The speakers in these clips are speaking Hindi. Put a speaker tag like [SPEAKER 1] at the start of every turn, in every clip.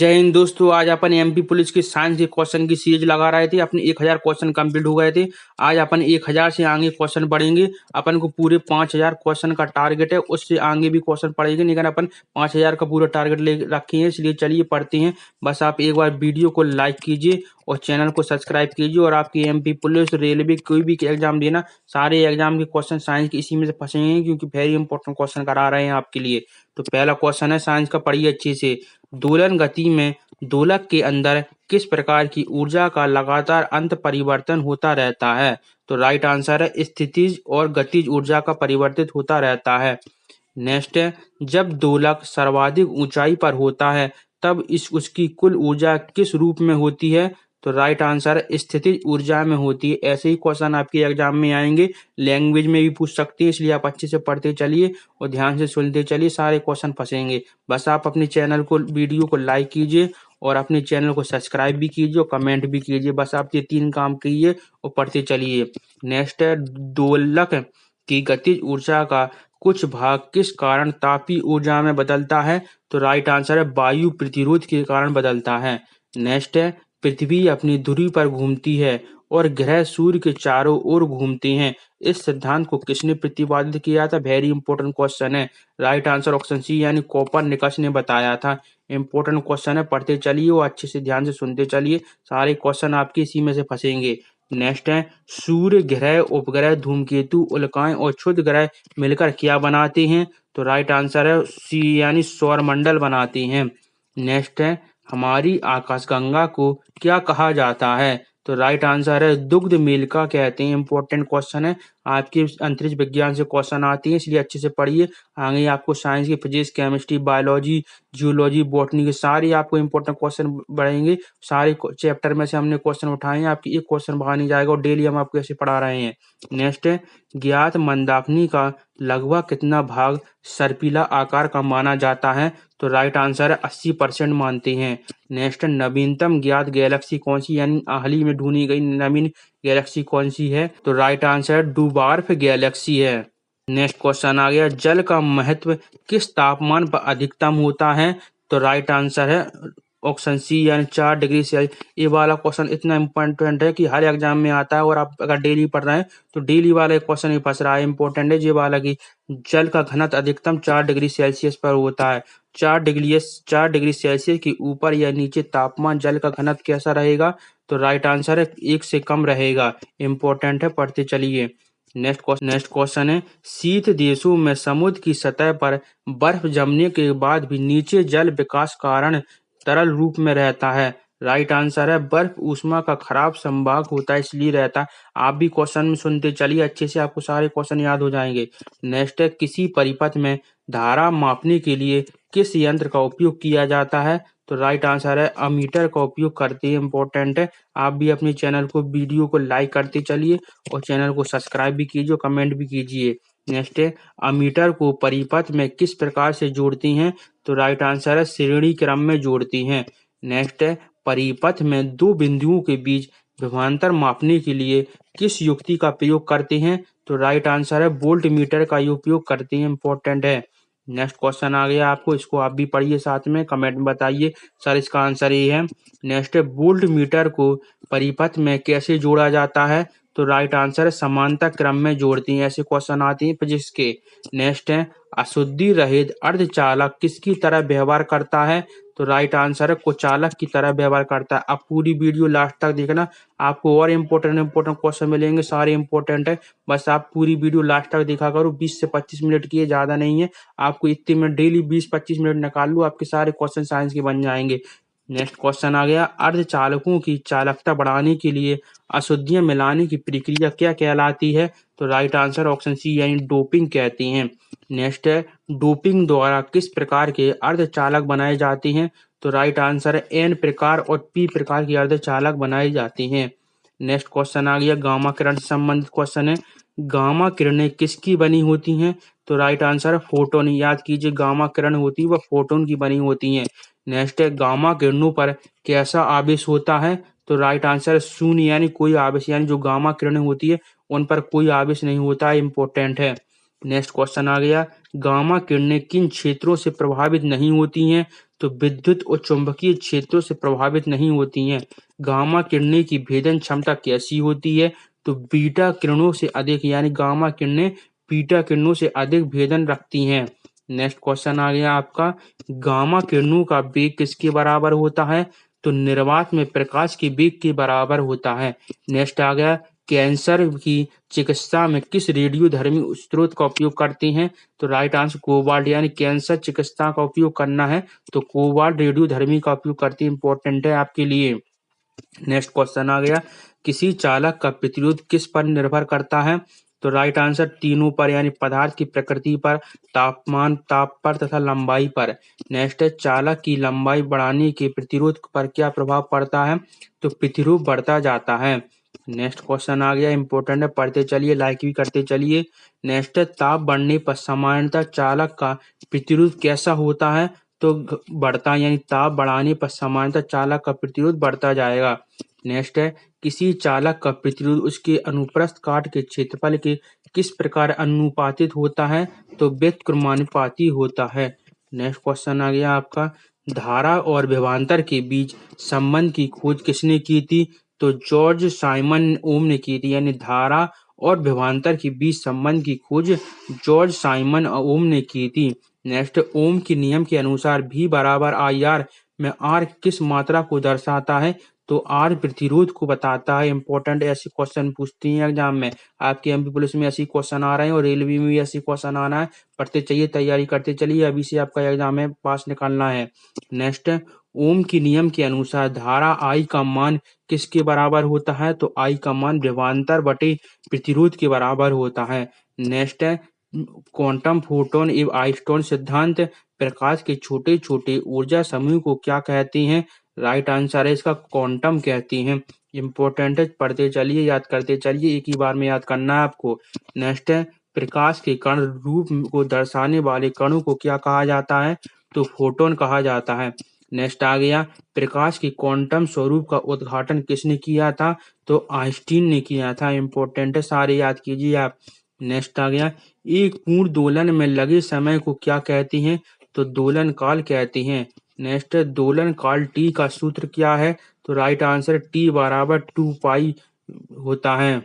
[SPEAKER 1] जय हिंद दोस्तों। आज अपन एमपी पुलिस की साइंस के क्वेश्चन की सीरीज लगा रहे थे। अपने 1000 क्वेश्चन कंप्लीट हो गए थे। आज अपन 1000 से आगे क्वेश्चन पढ़ेंगे। अपन को पूरे 5000 क्वेश्चन का टारगेट है, उससे आगे भी क्वेश्चन पढ़ेंगे, लेकिन अपन 5000 का पूरा टारगेट ले रखे हैं। इसलिए चलिए पढ़ते हैं। बस आप एक बार वीडियो को लाइक कीजिए और चैनल को सब्सक्राइब कीजिए। और आपकी एमपी पुलिस, रेलवे, कोई भी एग्जाम देना, सारे एग्जाम के क्वेश्चन साइंस के इसी में से फंसेंगे, क्योंकि वेरी इंपॉर्टेंट क्वेश्चन करा रहे हैं आपके लिए। तो पहला क्वेश्चन है साइंस का, पढ़िए अच्छे से। दोलन गति में दोलक के अंदर किस प्रकार की ऊर्जा का लगातार अंत परिवर्तन होता रहता है? तो राइट आंसर है स्थितिज और गतिज ऊर्जा का परिवर्तित होता रहता है। नेक्स्ट है, जब दोलक सर्वाधिक ऊंचाई पर होता है तब उसकी कुल ऊर्जा किस रूप में होती है? तो राइट आंसर है स्थितिज ऊर्जा में होती है। ऐसे ही क्वेश्चन आपके एग्जाम में आएंगे, लैंग्वेज में भी पूछ सकते हैं, इसलिए आप अच्छे से पढ़ते चलिए और ध्यान से सुनते चलिए, सारे क्वेश्चन फंसेंगे। बस आप अपने चैनल को, वीडियो को लाइक कीजिए और अपने चैनल को सब्सक्राइब भी कीजिए और कमेंट भी कीजिए। बस आप ये 3 काम कीजिए और पढ़ते चलिए। नेक्स्ट है, दोलक की गतिज ऊर्जा का कुछ भाग किस कारण तापीय ऊर्जा में बदलता है? तो राइट आंसर है वायु प्रतिरोध के कारण बदलता है। नेक्स्ट है, पृथ्वी अपनी धुरी पर घूमती है और ग्रह सूर्य के चारों ओर घूमते हैं। इस सिद्धांत को किसने प्रतिपादित किया था? वेरी इंपॉर्टेंट क्वेश्चन है। राइट आंसर ऑप्शन सी यानी कोपरनिकस ने बताया था। इंपॉर्टेंट क्वेश्चन है, पढ़ते चलिए और अच्छे से ध्यान से सुनते चलिए, सारे क्वेश्चन आपके इसी में से फंसेंगे। नेक्स्ट है, सूर्य, ग्रह, उपग्रह, धूमकेतु, उल्काएं और क्षुद्र ग्रह मिलकर क्या बनाते हैं? तो राइट आंसर है सी यानी सौरमंडल बनाते हैं। नेक्स्ट है, हमारी आकाशगंगा को क्या कहा जाता है? तो राइट आंसर है दुग्ध मेलका कहते हैं। इंपॉर्टेंट क्वेश्चन है, आपके अंतरिक्ष विज्ञान से क्वेश्चन आते हैं, इसलिए अच्छे से पढ़िए। आगे आपको साइंस की physics, chemistry, biology, geology, botany के सारे आपको इंपॉर्टेंट क्वेश्चन बढ़ेंगे। सारे चैप्टर में से हमने क्वेश्चन उठाए हैं, आपकी एक क्वेश्चन बाहर नहीं जाएगा और डेली हम आपको ऐसे पढ़ा रहे हैं। नेक्स्ट है, ज्ञात मंदाकिनी का लगभग कितना भाग सर्पिला आकार का माना जाता है? तो राइट आंसर है 80% मानते हैं। नेक्स्ट, नवीनतम ज्ञात गैलेक्सी कौन सी यानी हाल ही में ढूंढी गई नवीन गैलेक्सी कौन सी है? तो राइट आंसर डुबार्फ गैलेक्सी है। नेक्स्ट क्वेश्चन आ गया, जल का महत्व किस तापमान पर अधिकतम होता है? तो राइट आंसर है ऑप्शन सी यानी 4 डिग्री सेल्सियस। ये वाला क्वेश्चन इतना इंपॉर्टेंट है कि हर एग्जाम में आता है, और आप अगर डेली पढ़ रहे हैं तो डेली वाला क्वेश्चन ही फंस रहा है। इंपॉर्टेंट है ये वाला कि जल का घनत्व अधिकतम 4 डिग्री सेल्सियस पर होता है। 4 डिग्री सेल्सियस के ऊपर या नीचे तापमान जल का घनत्व कैसा रहेगा? तो राइट आंसर है 1 से कम रहेगा। इंपॉर्टेंट है, पढ़ते चलिए। नेक्स्ट क्वेश्चन है, शीत देशों में समुद्र की सतह पर बर्फ जमने के बाद भी नीचे जल विकास कारण तरल रूप में रहता है। राइट आंसर है बर्फ ऊष्मा का खराब संवाहक होता है, इसलिए रहता है। आप भी क्वेश्चन में सुनते चलिए अच्छे से, आपको सारे क्वेश्चन याद हो जाएंगे। नेक्स्ट है, किसी परिपथ में धारा मापने के लिए किस यंत्र का उपयोग किया जाता है? तो राइट आंसर है अमीटर का उपयोग करते हैं। इंपॉर्टेंट है, आप भी अपने चैनल को, वीडियो को लाइक करते चलिए और चैनल को सब्सक्राइब भी कीजिए, कमेंट भी कीजिए। नेक्स्ट है, अमीटर को परिपथ में किस प्रकार से जोड़ती हैं? तो राइट आंसर है श्रेणी क्रम में जोड़ती हैं। नेक्स्ट है, परिपथ में दो बिंदुओं के बीच विभवांतर मापने के लिए किस युक्ति का प्रयोग करते हैं? तो राइट आंसर है वोल्ट मीटर का उपयोग करते हैं। इंपॉर्टेंट है। नेक्स्ट क्वेश्चन आ गया आपको, इसको आप भी पढ़िए, साथ में कमेंट में बताइए सर इसका आंसर ये है। नेक्स्ट है, वोल्ट मीटर को परिपथ में कैसे जोड़ा जाता है? तो राइट आंसर है समांतर क्रम में जोड़ती हैं। ऐसे क्वेश्चन आते हैं फिजिक्स के। नेक्स्ट है, अशुद्धि रहित अर्धचालक किसकी तरह व्यवहार करता है? तो राइट आंसर है कुचालक की तरह व्यवहार करता है। आप पूरी वीडियो लास्ट तक देखना, आपको और इंपॉर्टेंट क्वेश्चन मिलेंगे, सारे इंपॉर्टेंट है। बस आप पूरी वीडियो लास्ट तक देखा करो, 20 से 25 मिनट की है, ज्यादा नहीं है। आपको इतने मिनट डेली 20-25 मिनट निकाल लो, आपके सारे क्वेश्चन साइंस के बन जाएंगे। नेक्स्ट क्वेश्चन आ गया, अर्धचालकों की चालकता बढ़ाने के लिए अशुद्धियां मिलाने की प्रक्रिया क्या कहलाती है? तो राइट आंसर ऑप्शन सी यानी डोपिंग कहती हैं। नेक्स्ट है, डोपिंग द्वारा किस प्रकार के अर्धचालक बनाए जाते हैं? तो राइट आंसर है एन प्रकार और पी प्रकार के अर्धचालक बनाए जाते हैं। नेक्स्ट क्वेश्चन आ गया, गामा किरण से संबंधित क्वेश्चन है। गामा किरणें किसकी बनी होती हैं? तो राइट आंसर है फोटोन। याद कीजिए, गामा किरण होती है वह फोटोन की बनी होती हैं। नेक्स्ट है, गामा किरणों पर कैसा आवेश होता है? तो राइट आंसर है शून्य यानी कोई आवेश, यानी जो गामा किरणें होती है उन पर कोई आवेश नहीं होता है। इंपॉर्टेंट है। नेक्स्ट क्वेश्चन आ गया, गामा किरणें किन क्षेत्रों से प्रभावित नहीं होती हैं? तो विद्युत और चुंबकीय क्षेत्रों से प्रभावित नहीं होती हैं। गामा किरणें की भेदन क्षमता कैसी होती है? तो बीटा किरणों से अधिक, यानी गामा किरणें बीटा किरणों से अधिक भेदन रखती हैं। नेक्स्ट क्वेश्चन आ गया आपका, गामा किरणों का वेग किसके बराबर होता है? तो निर्वात में प्रकाश के वेग के बराबर होता है। नेक्स्ट आ गया, कैंसर की चिकित्सा में किस रेडियोधर्मी स्रोत का उपयोग करते हैं? तो राइट आंसर कोबाल्ट, यानी कैंसर चिकित्सा का उपयोग करना है तो कोबाल्ट रेडियोधर्मी का उपयोग करते हैं। इंपॉर्टेंट है आपके लिए। नेक्स्ट क्वेश्चन आ गया, किसी चालक का प्रतिरोध किस पर निर्भर करता है? तो राइट आंसर तीनों पर, यानी पदार्थ की प्रकृति पर, तापमान, ताप पर तथा लंबाई पर। नेक्स्ट है, चालक की लंबाई बढ़ाने के प्रतिरोध पर क्या प्रभाव पड़ता है? तो प्रतिरोध बढ़ता जाता है। नेक्स्ट क्वेश्चन आ गया, इंपॉर्टेंट है, पढ़ते चलिए, लाइक भी करते चलिए। नेक्स्ट है, ताप बढ़ने पर सामान्यतः चालक का प्रतिरोध कैसा होता है? तो बढ़ता, यानी ताप बढ़ाने पर सामान्यतः चालक का प्रतिरोध बढ़ता जाएगा। नेक्स्ट है, किसी चालक का प्रतिरोध उसके अनुप्रस्थ काट के क्षेत्रफल के किस प्रकार अनुपातित होता है? तो व्युत्क्रमानुपाती होता है। नेक्स्ट क्वेश्चन आ गया आपका, धारा और विभवांतर के बीच संबंध की खोज किसने की थी? तो जॉर्ज साइमन ओम ने की थी, यानी धारा और विभवांतर के बीच संबंध की खोज जॉर्ज साइमन ओम ने की थी। नेक्स्ट, ओम के नियम के अनुसार V बराबर IR में R किस मात्रा को दर्शाता है? तो R प्रतिरोध को बताता है। इंपॉर्टेंट ऐसे क्वेश्चन पूछती हैं एग्जाम में, आपके एमपी पुलिस में ऐसे क्वेश्चन आ रहे हैं और रेलवे में भी ऐसे क्वेश्चन आना है। पढ़ते चाहिए, तैयारी करते चलिए, अभी से आपका एग्जाम में पास निकालना है। नेक्स्ट, ओम के नियम के अनुसार धारा I का मान किसके बराबर होता है? तो I का मान विभवांतर बटे प्रतिरोध के बराबर होता है। नेक्स्ट है, क्वांटम फोटोन एवं आइंस्टाइन सिद्धांत प्रकाश के छोटे छोटे ऊर्जा समूह को क्या कहते हैं? राइट आंसर है इसका क्वांटम कहते हैं। इंपॉर्टेंट है, पढ़ते चलिए, याद करते चलिए, एक ही बार में याद करना है आपको। नेक्स्ट है, प्रकाश के कण रूप को दर्शाने वाले कणों को क्या कहा जाता है? तो फोटोन कहा जाता है। नेक्स्ट आ गया, प्रकाश के क्वांटम स्वरूप का उद्घाटन किसने किया था? तो आइंस्टीन ने किया था। इंपॉर्टेंट है, सारे याद कीजिए आप। नेक्स्ट आ गया, एक पूर्ण दोलन में लगे समय को क्या कहते हैं? तो दोलन काल कहते हैं। नेक्स्ट, दोलन काल टी का सूत्र क्या है? तो राइट आंसर टी बराबर 2 पाई होता है।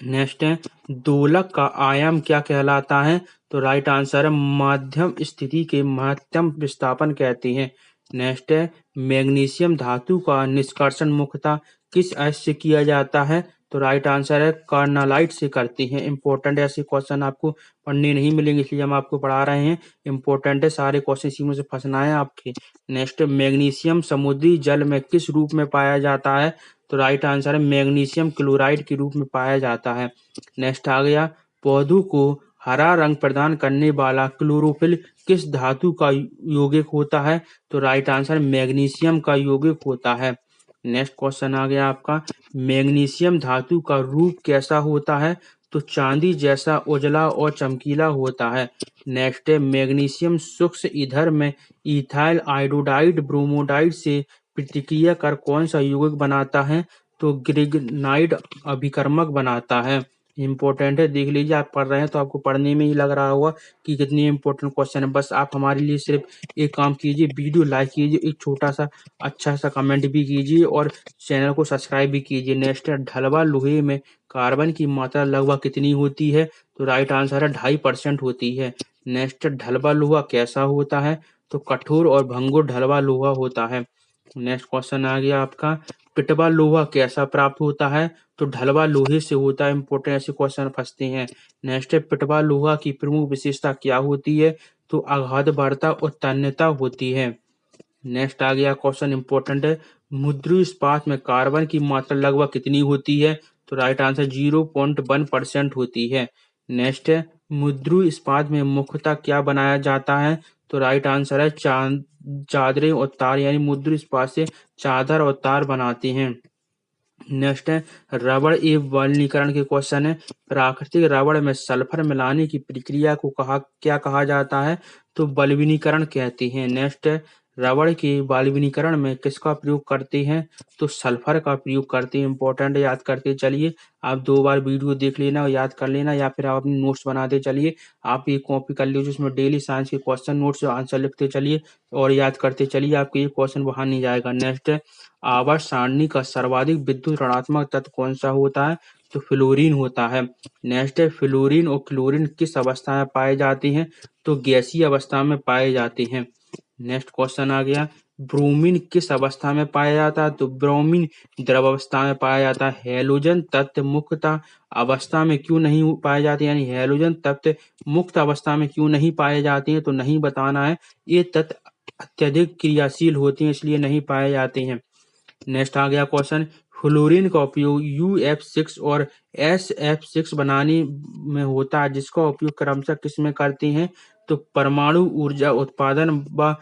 [SPEAKER 1] नेक्स्ट है, दोलक का आयाम क्या कहलाता है? तो राइट आंसर है माध्यम स्थिति के महत्तम विस्थापन कहते हैं। नेक्स्ट है, मैग्नीशियम धातु का निष्कर्षण मुख्यतः किस अयस्क से किया जाता है? तो राइट आंसर है कार्नालाइट से करते हैं। इंपॉर्टेंट ऐसे क्वेश्चन आपको पढ़ने नहीं मिलेंगे, इसलिए हम आपको पढ़ा रहे हैं। इंपॉर्टेंट है, सारे क्वेश्चन इसी में से फंसना है आपके। नेक्स्ट, मैग्नीशियम समुद्री जल में किस रूप में पाया जाता है? तो राइट आंसर है मैग्नीशियम क्लोराइड के रूप में पाया जाता है। नेक्स्ट आ गया, पौधों को हरा रंग प्रदान करने वाला क्लोरोफिल किस धातु का यौगिक होता है? तो राइट आंसर मैग्नीशियम का यौगिक होता है। नेक्स्ट क्वेश्चन आ गया आपका, मैग्नीशियम धातु का रूप कैसा होता है? तो चांदी जैसा उजला और चमकीला होता है। नेक्स्ट है, मैग्नीशियम सूक्ष्म ईंधन में इथाइल आयोडाइड ब्रोमोडाइड से प्रतिक्रिया कर कौन सा यौगिक बनाता है? तो ग्रिग्नाइड अभिकर्मक बनाता है। इंपॉर्टेंट है, देख लीजिए, आप पढ़ रहे हैं तो आपको पढ़ने में ही लग रहा होगा कि कितनी इंपॉर्टेंट क्वेश्चन है। बस आप हमारे लिए सिर्फ एक काम कीजिए, वीडियो लाइक कीजिए, एक छोटा सा अच्छा सा कमेंट भी कीजिए और चैनल को सब्सक्राइब भी कीजिए। नेक्स्ट है, ढलवा लोहे में कार्बन की मात्रा लगभग कितनी होती है? तो राइट आंसर है 2.5% होती है। नेक्स्ट, ढलवा लोहा कैसा होता है? तो कठोर और भंगुर ढलवा लोहा होता है। नेक्स्ट क्वेश्चन आ गया आपका, पिटवा लोहा कैसा प्राप्त होता है? तो ढलवा लोहे से होता है। इंपॉर्टेंट ऐसे क्वेश्चन फंसते हैं। नेक्स्ट है, पिटवा लोहा की प्रमुख विशेषता क्या होती है? तो आघातवारता और तन्यता होती है। नेक्स्ट आ गया क्वेश्चन, इंपॉर्टेंट है, मुद्री इस्पात में कार्बन की मात्रा लगभग कितनी होती है? तो राइट आंसर 0.1% होती है। नेक्स्ट है, मुद्री इस्पात में मुख्यतः क्या बनाया जाता है? तो राइट आंसर है चादरें और तार, यानी मुद्री इस्पात से चादर और तार बनाते हैं। नेक्स्ट है, रबड़ एवं वल्कनीकरण के क्वेश्चन है। प्राकृतिक रबड़ में सल्फर मिलाने की प्रक्रिया को क्या कहा जाता है? तो वल्कनीकरण कहते हैं। नेक्स्ट है, रबड़ के बाष्पीकरण में किसका प्रयोग करते हैं? तो सल्फर का प्रयोग करते हैं। इंपॉर्टेंट याद करते चलिए। आप 2 बार वीडियो देख लेना और याद कर लेना, या फिर आप अपने नोट्स बनाते चलिए। आप ये कॉपी कर लीजिए, उसमें डेली साइंस के क्वेश्चन नोट्स आंसर लिखते चलिए और याद करते चलिए, आपको ये क्वेश्चन वहाँ नहीं जाएगा। नेक्स्ट है, आवर्त सारणी का सर्वाधिक विद्युत ऋणात्मक तत्व कौन सा होता है? तो फ्लोरीन होता है। नेक्स्ट है, फ्लोरीन और क्लोरीन किस अवस्था में पाए जाते हैं? तो गैसीय अवस्था में पाए जाते हैं। नेक्स्ट क्वेश्चन आ गया, ब्रोमीन किस अवस्था में पाया जाता है? तो ब्रोमीन द्रव अवस्था में पाया जाता है। हैलोजन तत्व मुक्त अवस्था में क्यों नहीं पाए जाते, यानी हैलोजन तत्व मुक्त अवस्था में क्यों नहीं पाए जाते हैं? तो नहीं बताना है, ये तत्व अत्यधिक क्रियाशील होते हैं इसलिए नहीं पाए जाते हैं। नेक्स्ट आ गया क्वेश्चन, फ्लोरीन का उपयोग UF6 और SF6 बनाने में होता है, जिसका उपयोग क्रमशः किस में करते हैं? तो परमाणु ऊर्जा उत्पादन व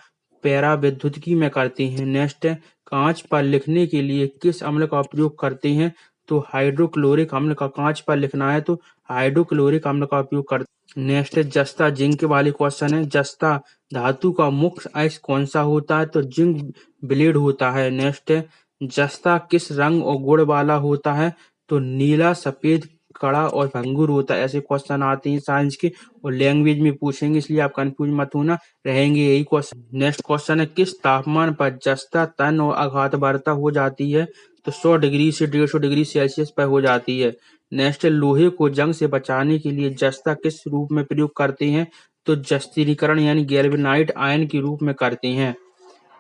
[SPEAKER 1] पराविद्युतकी में करते हैं। नेक्स्ट है, कांच पर लिखने के लिए किस अम्ल का प्रयोग करते हैं? तो हाइड्रोक्लोरिक अम्ल का। कांच पर लिखना है तो हाइड्रोक्लोरिक अम्ल का उपयोग करते हैं। नेक्स्ट है, जस्ता जिंक वाले क्वेश्चन है। जस्ता धातु का मुख्य अयस्क कौन सा होता है? तो जिंक ब्लेड होता है। नेक्स्ट है, जस्ता किस रंग और गुण वाला होता है? तो नीला, सफेद, कड़ा और भंगुर होता है। ऐसे क्वेश्चन आते हैं साइंस के और लैंग्वेज में पूछेंगे, इसलिए आप कंफ्यूज मत होना, रहेंगे यही क्वेश्चन। नेक्स्ट क्वेश्चन है, किस तापमान पर जस्ता तन और आघातवर्ता हो जाती है? तो 100 डिग्री से 150 डिग्री सेल्सियस पर हो जाती है। नेक्स्ट है, लोहे को जंग से बचाने के लिए जस्ता किस रूप में प्रयोग करते हैं? तो जस्तीकरण यानी गैल्वेनाइड आयन के रूप में करते हैं।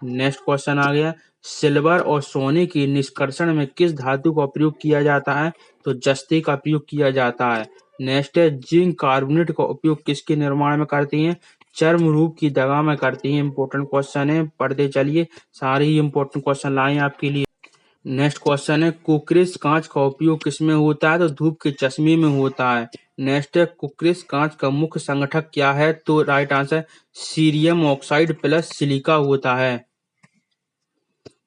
[SPEAKER 1] नेक्स्ट क्वेश्चन आ गया, सिल्वर और सोने के निष्कर्षण में किस धातु का प्रयोग किया जाता है? तो जस्ते का प्रयोग किया जाता है। नेक्स्ट है, जिंक कार्बोनेट का उपयोग किसके निर्माण में करते हैं? चर्म रूप की दवा में करते हैं। इंपॉर्टेंट क्वेश्चन है, पढ़ते चलिए, सारे ही इंपॉर्टेंट क्वेश्चन लाए हैं आपके लिए। नेक्स्ट क्वेश्चन है, कुक्रेस कांच का उपयोग किसमें होता है? तो धूप के चश्मे में होता है। नेक्स्ट है, कुक्रेस कांच का मुख्य संगठक क्या है? तो right answer cerium oxide plus silica होता है।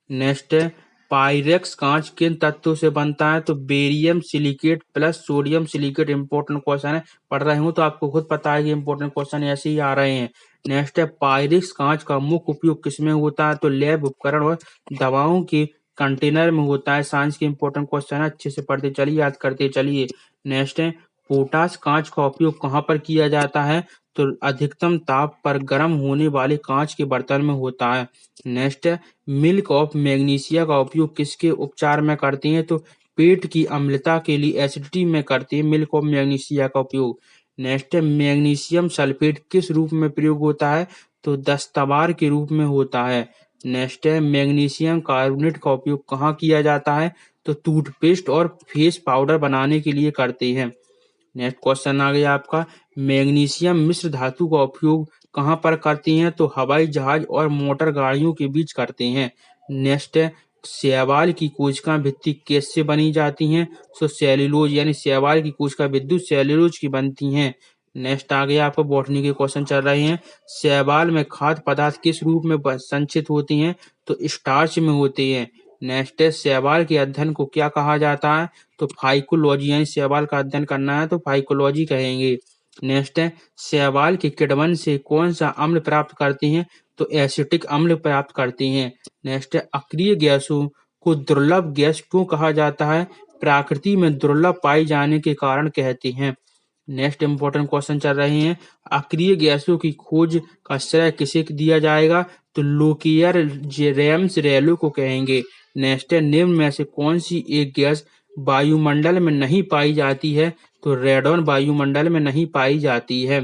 [SPEAKER 1] नेक्स्ट है, पाइरेक्स कांच किन तत्वों से बनता है? तो barium silicate plus sodium silicate. Important question है, पढ़ रहे हो तो आपको खुद पता है कि इंपॉर्टेंट क्वेश्चन ऐसे ही आ रहे हैं। नेक्स्ट है, पाइरेक्स कांच का मुख्य उपयोग किसमें होता है? तो लैब उपकरण और दवाओं के कंटेनर में होता है। साइंस के इंपॉर्टेंट क्वेश्चन है, अच्छे से पढ़ते चलिए, याद करते चलिए। नेक्स्ट है, पोटाश कांच का उपयोग कहाँ पर किया जाता है? तो अधिकतम ताप पर गर्म होने वाले कांच के बर्तन में होता है। नेक्स्ट है, मिल्क ऑफ मैग्नीशिया का उपयोग किसके उपचार में करते हैं? तो पेट की अम्लता के लिए, एसिडिटी में करते हैं मिल्क ऑफ मैग्नीशिया का उपयोग। नेक्स्ट है, मैग्नीशियम सल्फेट किस रूप में प्रयोग होता है? तो दस्तवार के रूप में होता है। नेक्स्ट है, मैग्नीशियम कार्बोनेट का उपयोग कहाँ किया जाता है? तो टूथपेस्ट और फेस पाउडर बनाने के लिए करते हैं। नेक्स्ट क्वेश्चन आ गया आपका, मैग्नीशियम मिश्र धातु का उपयोग कहाँ पर करते हैं? तो हवाई जहाज और मोटर गाड़ियों के बीच करते हैं। नेक्स्ट है, शैवाल की कोशिका भित्ति कैसे बनी जाती हैं? सो सेल्यूलोज, यानी शैवाल की कोशिका विद्युत सेल्यूलोज की बनती हैं। नेक्स्ट आ गया आपका, बॉटनी के क्वेश्चन चल रहे हैं। शैवाल में खाद्य पदार्थ किस रूप में संचित होती हैं? तो स्टार्च में होती हैं। नेक्स्ट है, शैवाल के अध्ययन को क्या कहा जाता है? तो फाइकोलॉजी, यानी शैवाल का अध्ययन करना है तो फाइकोलॉजी कहेंगे। नेक्स्ट है, शैवाल के किण्वन से कौन सा अम्ल प्राप्त करते हैं? तो एसिटिक अम्ल प्राप्त करते हैं। नेक्स्ट है, अक्रिय गैसों को दुर्लभ गैस क्यों कहा जाता है? प्रकृति में दुर्लभ पाई जाने के कारण कहते हैं। नेक्स्ट इंपॉर्टेंट क्वेश्चन चल रहे हैं, अक्रिय गैसों की खोज का श्रेय किसे दिया जाएगा? तो लोकियर रेम्स रेलो को कहेंगे। नेक्स्ट है, निम्न में से कौन सी एक गैस वायुमंडल में नहीं पाई जाती है? तो रेडॉन वायुमंडल में नहीं पाई जाती है।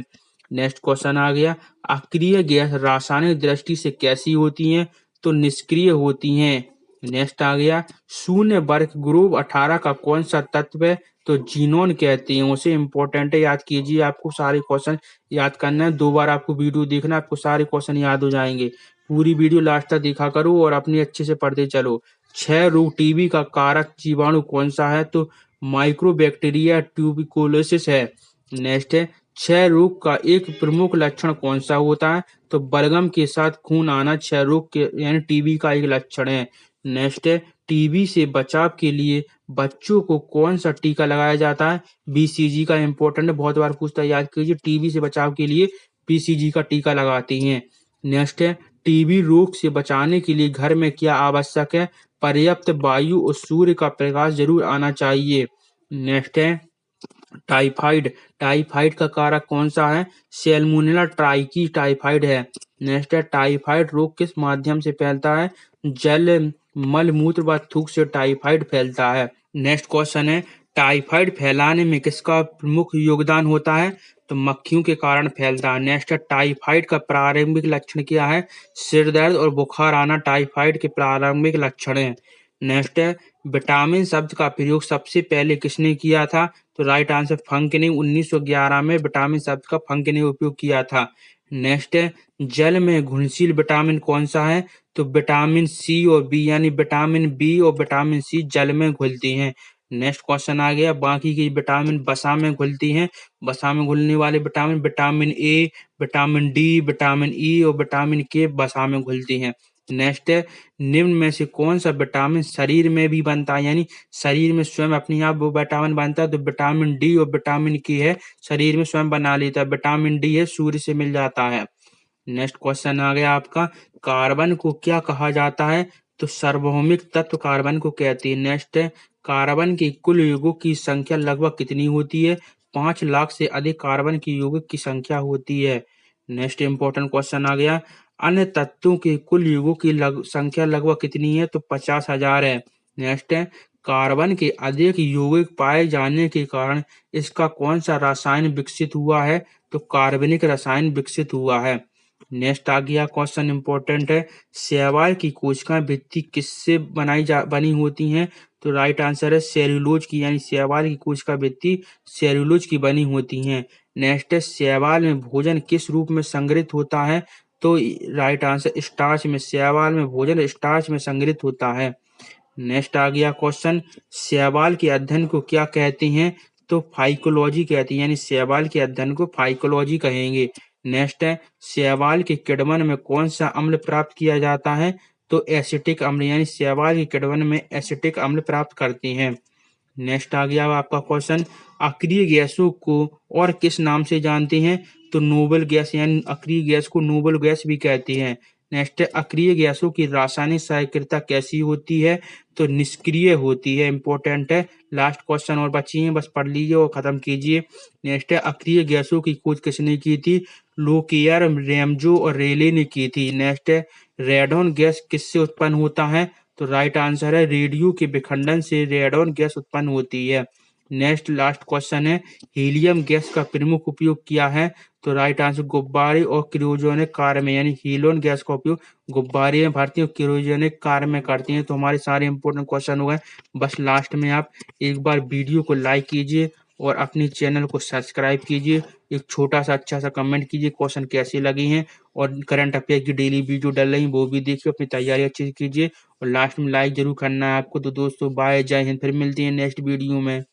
[SPEAKER 1] नेक्स्ट क्वेश्चन आ गया, अक्रिय गैस रासायनिक दृष्टि से कैसी होती हैं? तो निष्क्रिय होती हैं। नेक्स्ट आ गया, शून्य वर्ग ग्रुप 18 का कौन सा तत्व है? तो जीनोन कहते हैं उसे। इंपॉर्टेंट है, याद कीजिए, आपको सारे क्वेश्चन याद करना है, 2 बार आपको वीडियो देखना, आपको सारे क्वेश्चन याद हो जाएंगे। पूरी वीडियो लास्ट तक देखा करो और अपनी अच्छे से पढ़ते चलो। 6 रोग टीबी का कारक जीवाणु कौन सा है? तो माइक्रोबैक्टीरिया ट्यूबिकुलोसिस है। नेक्स्ट है, 6 रोग का एक प्रमुख लक्षण कौन सा होता है? तो बलगम के साथ खून आना 6 रोग के यानी टीबी का एक लक्षण है। नेक्स्ट है, टीबी से बचाव के लिए बच्चों को कौन सा टीका लगाया जाता है? बीसीजी का। इंपॉर्टेंट है, बहुत बार पूछता है, याद कीजिए, टीबी से बचाव के लिए बीसीजी का टीका लगाते हैं। नेक्स्ट है, टीबी रोग से बचाने के लिए घर में क्या आवश्यक है? पर्याप्त वायु और सूर्य का प्रकाश जरूर आना चाहिए। नेक्स्ट है टाइफाइड। टाइफाइड का कारक कौन सा है? सैल्मोनेला ट्राइकी टाइफाइड है। नेक्स्ट है टाइफाइड रोग किस माध्यम से फैलता है? जल, मल मूत्र व थूक से टाइफाइड फैलता है। नेक्स्ट क्वेश्चन है टाइफाइड फैलाने में किसका प्रमुख योगदान होता है? तो मक्खियों के कारण फैलता है। नेक्स्ट है टाइफाइड का प्रारंभिक लक्षण क्या है? सिर दर्द और बुखार आना टाइफाइड के प्रारंभिक लक्षण है। नेक्स्ट है विटामिन शब्द का प्रयोग सबसे पहले किसने किया था? तो राइट आंसर फंक ने 1911 में विटामिन शब्द का फंक ने उपयोग किया था। नेक्स्ट है जल में घुलनशील विटामिन कौन सा है? तो विटामिन सी और बी, यानी विटामिन बी और विटामिन सी जल में घुलती हैं। नेक्स्ट क्वेश्चन आ गया बाकी की विटामिन वसा में घुलती हैं। वसा में घुलने वाले vitamin vitamin A, vitamin D, vitamin E और विटामिन के वसा में घुलती हैं। नेक्स्ट है निम्न में से कौन सा विटामिन शरीर में भी बनता है, यानी शरीर में स्वयं अपने आप वो विटामिन बनता है? तो विटामिन डी और विटामिन के है शरीर में स्वयं बना लेता है। विटामिन डी है सूर्य से मिल जाता है। नेक्स्ट क्वेश्चन आ गया आपका कार्बन को क्या कहा जाता है? तो सार्वभौमिक तत्व कार्बन को कहते हैं। नेक्स्ट है कार्बन के कुल युगों की संख्या लगभग कितनी होती है? 5 लाख से अधिक कार्बन की युगों की संख्या होती है। नेक्स्ट इंपॉर्टेंट क्वेश्चन आ गया अन्य तत्वों के कुल युगों की संख्या लगभग कितनी है? तो 50,000 है। नेक्स्ट है कार्बन के अधिक यौगिक पाए जाने के कारण इसका कौन सा रसायन विकसित हुआ है? तो कार्बनिक रसायन विकसित हुआ है। नेक्स्ट आ गया क्वेश्चन इंपॉर्टेंट है शैवाल की कोशिकाएं भित्ति किससे बनी होती हैं? तो राइट आंसर है सेल्यूलोज की, यानी शैवाल की कोशिका भित्ति सेल्यूलोज की बनी होती हैं। नेक्स्ट है शैवाल में भोजन किस रूप में संग्रहित होता है? तो राइट आंसर स्टार्च में, शैवाल में भोजन स्टार्च में संग्रहित होता है। नेक्स्ट आ गया क्वेश्चन शैवाल के अध्ययन को क्या कहते हैं? तो फाइकोलॉजी कहते हैं, यानी शैवाल के अध्ययन को फाइकोलॉजी कहेंगे। नेक्स्ट है शैवाल के किण्वन में कौन सा अम्ल प्राप्त किया जाता है? तो एसिटिक अम्ल, यानी शैवाल के किण्वन में एसिटिक अम्ल प्राप्त करते हैं। नेक्स्ट आ गया आपका क्वेश्चन अक्रिय गैसों को और किस नाम से जानते हैं? तो नोबल गैस, यानी अक्रिय गैस को नोबल गैस भी कहते हैं। नेक्स्ट है अक्रिय गैसों की रासायनिक सक्रियता कैसी होती है? तो निष्क्रिय होती है। इंपॉर्टेंट है। लास्ट क्वेश्चन और बची हैं, बस पढ़ लीजिए और खत्म कीजिए। नेक्स्ट है अक्रिय गैसों की खोज किसने की थी? लोकियर, रैमजो और रेले ने की थी। नेक्स्ट है रेडॉन गैस किससे उत्पन्न होता है? तो राइट आंसर है रेडियो के विखंडन से रेडॉन गैस उत्पन्न होती है। नेक्स्ट लास्ट क्वेश्चन है हीलियम गैस का प्रमुख उपयोग क्या है? तो राइट आंसर गुब्बारे और क्रियोजेनिक कार्य में, यानी हीलियम गैस का उपयोग गुब्बारे में भरती है और क्रियोजेनिक कार्य में करती हैं। तो हमारे सारे इंपॉर्टेंट क्वेश्चन हो गए। बस लास्ट में आप एक बार वीडियो को लाइक कीजिए और अपने चैनल को सब्सक्राइब कीजिए। एक छोटा सा अच्छा सा कमेंट कीजिए क्वेश्चन कैसे लगे हैं, और करंट अफेयर की डेली वीडियो डल रही है वो भी देखिए, अपनी तैयारी अच्छे से कीजिए और लास्ट में लाइक जरूर करना है आपको। तो दोस्तों बाय, जय हिंद, फिर मिलते हैं नेक्स्ट वीडियो में।